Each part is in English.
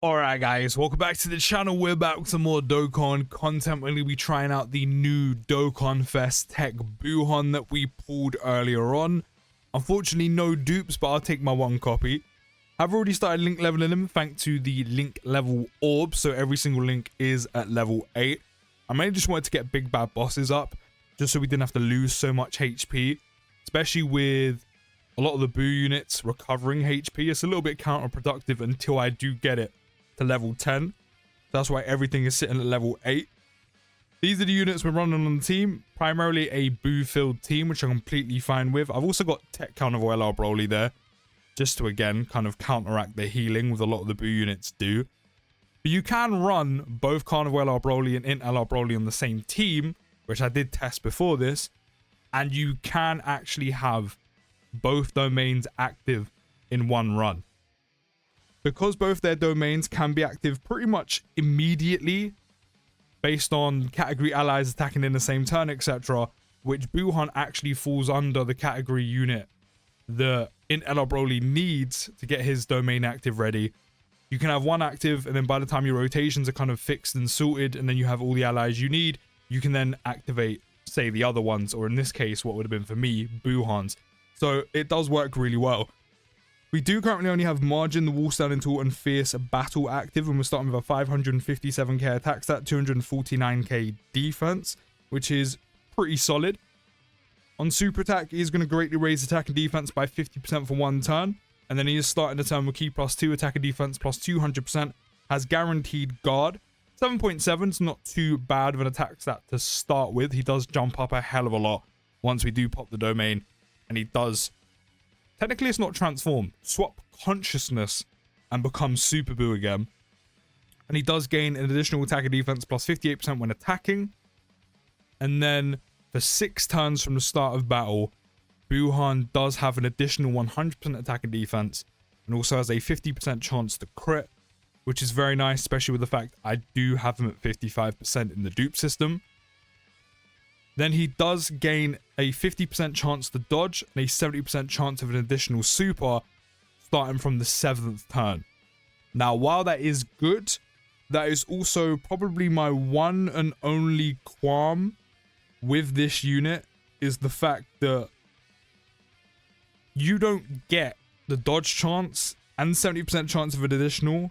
Alright guys, welcome back to the channel. We're back with some more Dokkan content. We're going to be trying out the new Dokkfanfest TEQ Buuhan that we pulled earlier on. Unfortunately no dupes, but I'll take my one copy. I've already started link leveling them thanks to the link level orb, so every single link is at level 8. I mainly just wanted to get big bad bosses up, just so we didn't have to lose so much HP, especially with a lot of the Buu units recovering HP. It's a little bit counterproductive until I do get it to level 10. That's why everything is sitting at level 8. These are the units we're running on the team. Primarily a Buu filled team, which I'm completely fine with. I've also got Tech Carnival LR Broly there, just to again kind of counteract the healing with a lot of the Buu units do. But you can run both Carnival LR Broly and Int LR Broly on the same team, which I did test before this, and you can actually have both domains active in one run. Because both their domains can be active pretty much immediately based on category allies attacking in the same turn, etc., which Buuhan actually falls under the category unit the Int LR Broly needs to get his domain active ready. You can have one active, and then by the time your rotations are kind of fixed and sorted, and then you have all the allies you need, you can then activate, say, the other ones, or in this case, what would have been for me, Buuhan's. So it does work really well. We do currently only have Margin, the Wall Standing Tool, and Fierce Battle active, and we're starting with a 557k attack stat, 249k defense, which is pretty solid. On Super Attack, he's going to greatly raise attack and defense by 50% for one turn, and then he is starting the turn with Key +2, attack and defense plus 200%, has guaranteed guard. 7.7 is not too bad of an attack stat to start with. He does jump up a hell of a lot once we do pop the domain, and he does... Technically, it's not transform. Swap consciousness and become Super Buu again. And he does gain an additional attack and defense plus 58% when attacking. And then for 6 turns from the start of battle, Buuhan does have an additional 100% attack and defense, and also has a 50% chance to crit, which is very nice, especially with the fact I do have him at 55% in the dupe system. Then he does gain a 50% chance to dodge and a 70% chance of an additional super starting from the 7th turn. Now, while that is good, that is also probably my one and only qualm with this unit, is the fact that you don't get the dodge chance and 70% chance of an additional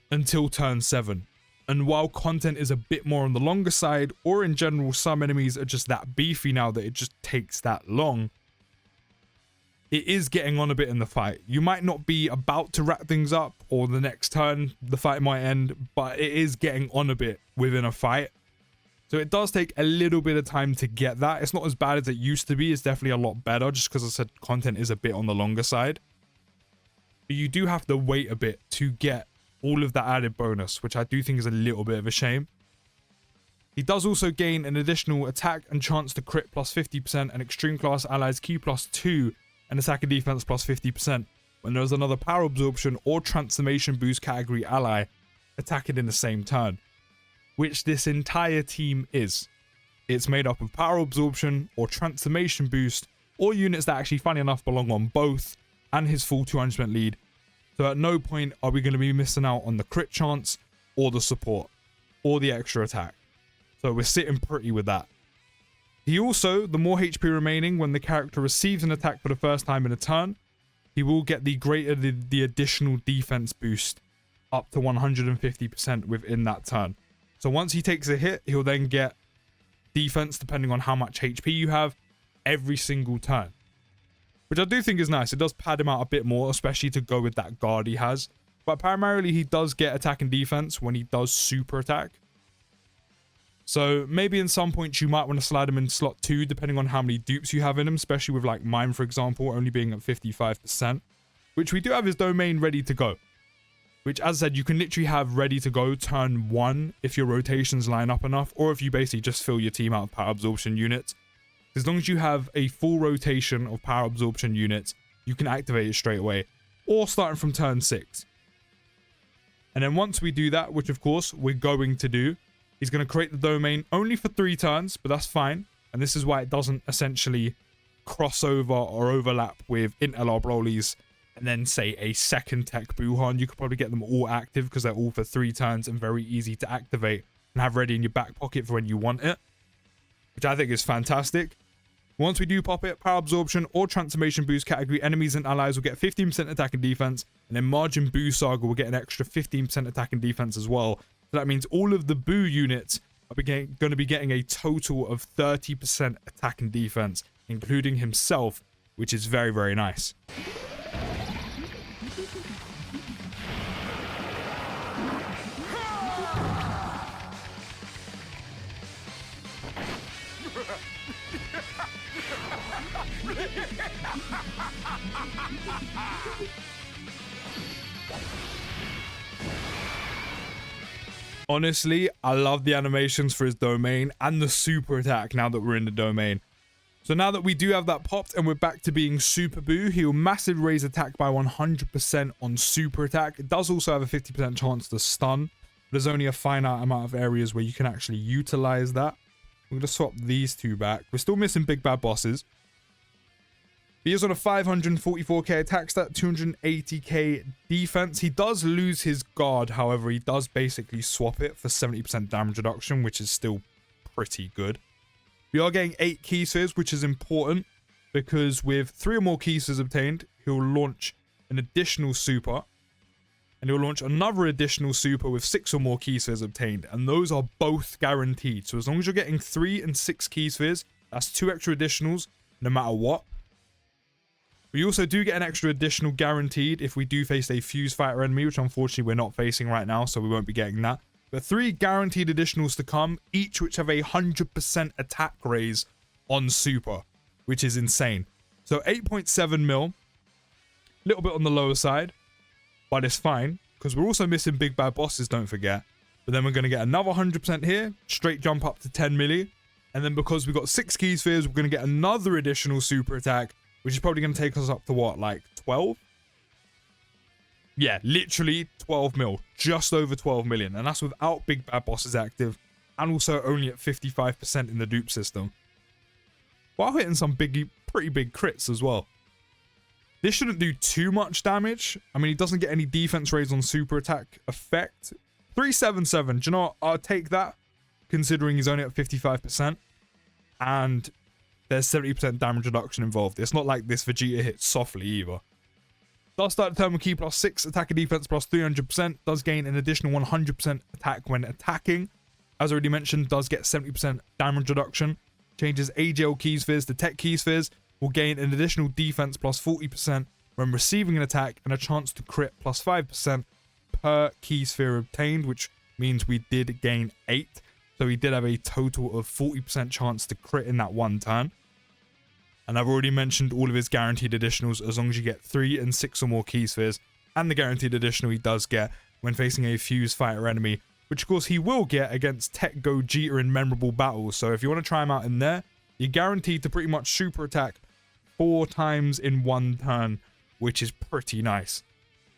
until turn 7. And while content is a bit more on the longer side, or in general some enemies are just that beefy now that it just takes that long, it is getting on a bit in the fight. You might not be about to wrap things up, or the next turn the fight might end, but it is getting on a bit within a fight. So it does take a little bit of time to get that. It's not as bad as it used to be. It's definitely a lot better, just because I said content is a bit on the longer side. But you do have to wait a bit to get all of that added bonus, which I do think is a little bit of a shame. He does also gain an additional attack and chance to crit plus 50% and extreme class allies Q +2 and attack and defense plus 50% when there's another power absorption or transformation boost category ally attacking in the same turn, which this entire team is. It's made up of power absorption or transformation boost, or units that actually, funny enough, belong on both, and his full 200% lead. So at no point are we going to be missing out on the crit chance, or the support, or the extra attack. So we're sitting pretty with that. He also, the more HP remaining when the character receives an attack for the first time in a turn, he will get the additional defense boost up to 150% within that turn. So once he takes a hit, he'll then get defense depending on how much HP you have every single turn, which I do think is nice. It does pad him out a bit more, especially to go with that guard he has. But primarily he does get attack and defense when he does super attack. So maybe in some points you might want to slide him in slot 2 depending on how many dupes you have in him, especially with like mine, for example, only being at 55%, which we do have his domain ready to go. Which, as I said, you can literally have ready to go turn 1 if your rotations line up enough, or if you basically just fill your team out of power absorption units. As long as you have a full rotation of power absorption units, you can activate it straight away, or starting from turn 6. And then once we do that, which of course we're going to do, he's going to create the domain only for 3 turns, but that's fine. And this is why it doesn't essentially cross over or overlap with Int LR Broly's and then say a second TEQ Buuhan, you could probably get them all active because they're all for 3 turns and very easy to activate and have ready in your back pocket for when you want it, which I think is fantastic. Once we do pop it, power absorption or transformation boost category enemies and allies will get 15% attack and defense, and then margin boo saga will get an extra 15% attack and defense as well. So that means all of the boo units are going to be getting a total of 30% attack and defense, including himself, which is very, very nice. Honestly, I love the animations for his domain and the super attack now that we're in the domain. So now that we do have that popped and we're back to being Super Boo, he'll massively raise attack by 100% on super attack. It does also have a 50% chance to stun. There's only a finite amount of areas where you can actually utilize that. We're going to swap these two back. We're still missing big bad bosses. He is on a 544k attack stat, 280k defense. He does lose his guard, however, he does basically swap it for 70% damage reduction, which is still pretty good. We are getting 8 key spheres, which is important because with 3 or more key spheres obtained, he'll launch an additional super. And he'll launch another additional super with 6 or more key spheres obtained. And those are both guaranteed. So as long as you're getting 3 and 6 key spheres, that's 2 extra additionals no matter what. We also do get an extra additional guaranteed if we do face a fuse fighter enemy, which unfortunately we're not facing right now, so we won't be getting that. But 3 guaranteed additionals to come, each which have a 100% attack raise on super, which is insane. So 8.7 mil, a little bit on the lower side, but it's fine, because we're also missing big bad bosses, don't forget. But then we're going to get another 100% here, straight jump up to 10 milli. And then because we've got 6 key spheres, we're going to get another additional super attack, which is probably going to take us up to what, like 12? Yeah, literally 12 mil, just over 12 million. And that's without big bad bosses active and also only at 55% in the dupe system. While hitting some pretty big crits as well. This shouldn't do too much damage. I mean, he doesn't get any defense raise on super attack effect. 377, do you know what? I'll take that considering he's only at 55%. And there's 70% damage reduction involved. It's not like this Vegeta hits softly either. Does start the turn with key plus 6, attack and defense plus 300%. Does gain an additional 100% attack when attacking. As already mentioned, does get 70% damage reduction. Changes AGL key spheres to TEQ key spheres. Will gain an additional defense plus 40% when receiving an attack and a chance to crit plus 5% per key sphere obtained, which means we did gain 8. So he did have a total of 40% chance to crit in that one turn. And I've already mentioned all of his guaranteed additionals as long as you get 3 and 6 or more key spheres. And the guaranteed additional he does get when facing a fuse fighter enemy, which of course he will get against TEQ Gogeta in memorable battles. So if you want to try him out in there, you're guaranteed to pretty much super attack 4 times in one turn, which is pretty nice.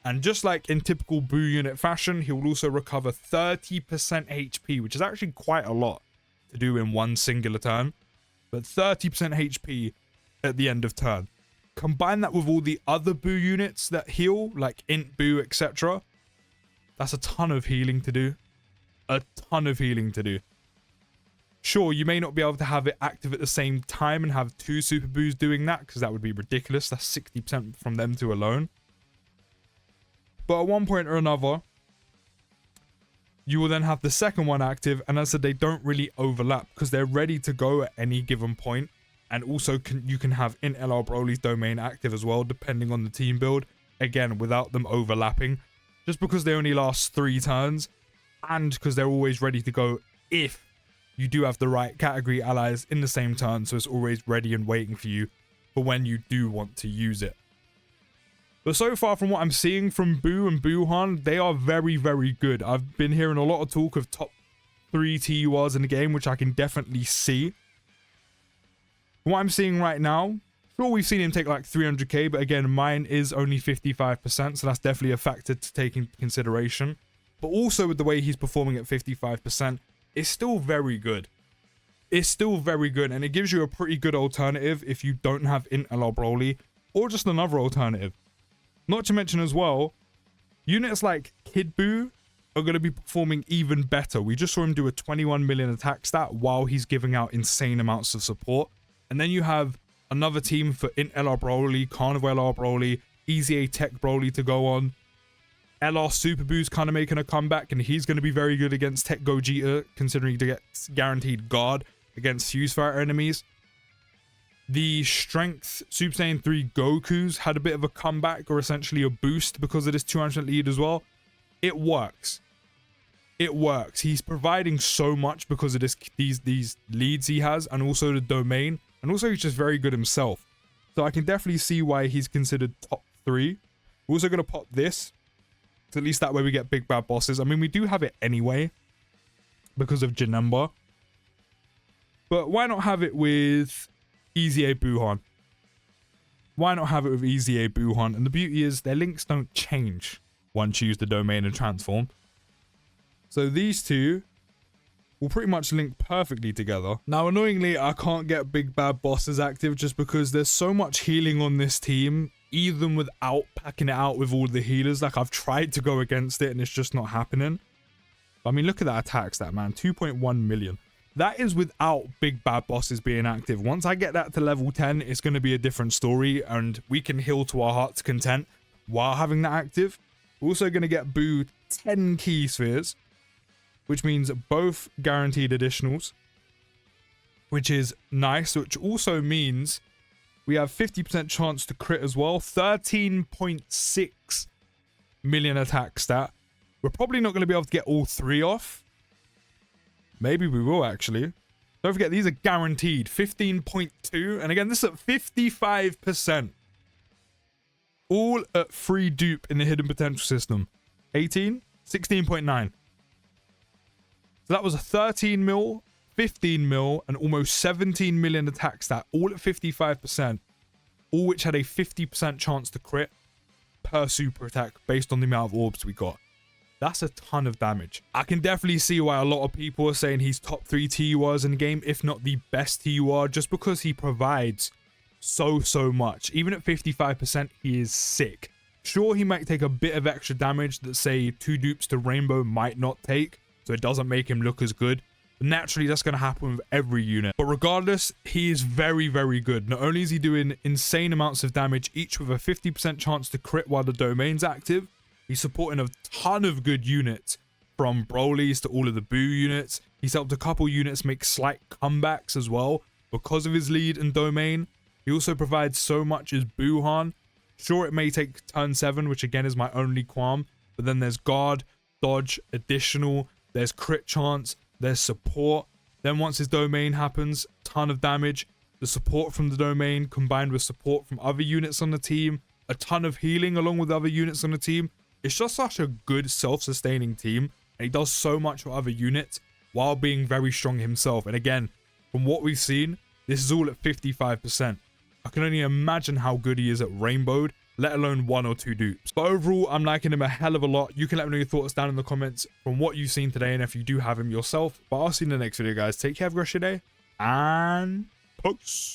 And just like in typical Boo unit fashion, he will also recover 30% HP, which is actually quite a lot to do in one singular turn. But 30% HP at the end of turn. Combine that with all the other Boo units that heal, like Int Boo, etc. That's a ton of healing to do. A ton of healing to do. Sure, you may not be able to have it active at the same time and have 2 Super Boos doing that, because that would be ridiculous. That's 60% from them two alone. But at one point or another, you will then have the second one active, and as I said, they don't really overlap because they're ready to go at any given point. And also, you can have Int LR Broly's domain active as well, depending on the team build. Again, without them overlapping. Just because they only last 3 turns, and because they're always ready to go if you do have the right category allies in the same turn, so it's always ready and waiting for you for when you do want to use it. But so far from what I'm seeing from Boo and Buuhan, they are very, very good. I've been hearing a lot of talk of top 3 TURs in the game, which I can definitely see. From what I'm seeing right now, sure, we've seen him take like 300k, but again, mine is only 55%, so that's definitely a factor to take into consideration. But also with the way he's performing at 55%, it's still very good. It's still very good, and it gives you a pretty good alternative if you don't have Int LR Broly, or just another alternative. Not to mention as well, units like Kid Buu are going to be performing even better. We just saw him do a 21 million attack stat while he's giving out insane amounts of support. And then you have another team for Int LR Broly, Carnival LR Broly, Easy A Tech Broly to go on. LR Super Buu's kind of making a comeback, and he's going to be very good against Tech Gogeta, considering he gets guaranteed guard against Fuse Fire enemies. The Strength Super Saiyan 3 Goku's had a bit of a comeback, or essentially a boost, because of this 200 lead as well. It works. It works. He's providing so much because of these leads he has, and also the domain, and also he's just very good himself. So I can definitely see why he's considered top 3. We're also going to pop this, so at least that way we get big bad bosses. I mean, we do have it anyway because of Janemba, but why not have it with Easy A Buuhan? Why not have it with Easy A Buuhan? And the beauty is their links don't change once you use the domain and transform. So these two will pretty much link perfectly together. Now, annoyingly, I can't get big bad bosses active just because there's so much healing on this team, even without packing it out with all the healers. Like, I've tried to go against it and it's just not happening. I mean, look at that attack stat, man. 2.1 million. That is without big bad bosses being active. Once I get that to level 10, it's going to be a different story, and we can heal to our heart's content while having that active. We're also going to get Buu 10 key spheres, which means both guaranteed additionals, which is nice, which also means we have 50% chance to crit as well. 13.6 million attack stat. We're probably not going to be able to get all 3 off. Maybe we will, actually. Don't forget, these are guaranteed. 15.2. And again, this is at 55%. All at free dupe in the hidden potential system. 18. 16.9. So that was a 13 mil, 15 mil, and almost 17 million attack stat. All at 55%. All which had a 50% chance to crit per super attack based on the amount of orbs we got. That's a ton of damage. I can definitely see why a lot of people are saying he's top 3 TURs in the game, if not the best TUR, just because he provides so much. Even at 55%, he is sick. Sure, he might take a bit of extra damage that, say, 2 dupes to Rainbow might not take, so it doesn't make him look as good. But naturally, that's going to happen with every unit. But regardless, he is very good. Not only is he doing insane amounts of damage, each with a 50% chance to crit while the domain's active, he's supporting a ton of good units, from Broly's to all of the Buu units. He's helped a couple units make slight comebacks as well because of his lead and domain. He also provides so much as Buuhan. Sure, it may take turn 7, which again is my only qualm, but then there's guard, dodge, additional, there's crit chance, there's support. Then once his domain happens, ton of damage. The support from the domain combined with support from other units on the team, a ton of healing along with other units on the team. It's just such a good self-sustaining team, and he does so much for other units while being very strong himself. And again, from what we've seen, this is all at 55%. I can only imagine how good he is at Rainbowed, let alone 1 or 2 dupes. But overall, I'm liking him a hell of a lot. You can let me know your thoughts down in the comments from what you've seen today, and if you do have him yourself. But I'll see you in the next video, guys. Take care, have a great day, and peace.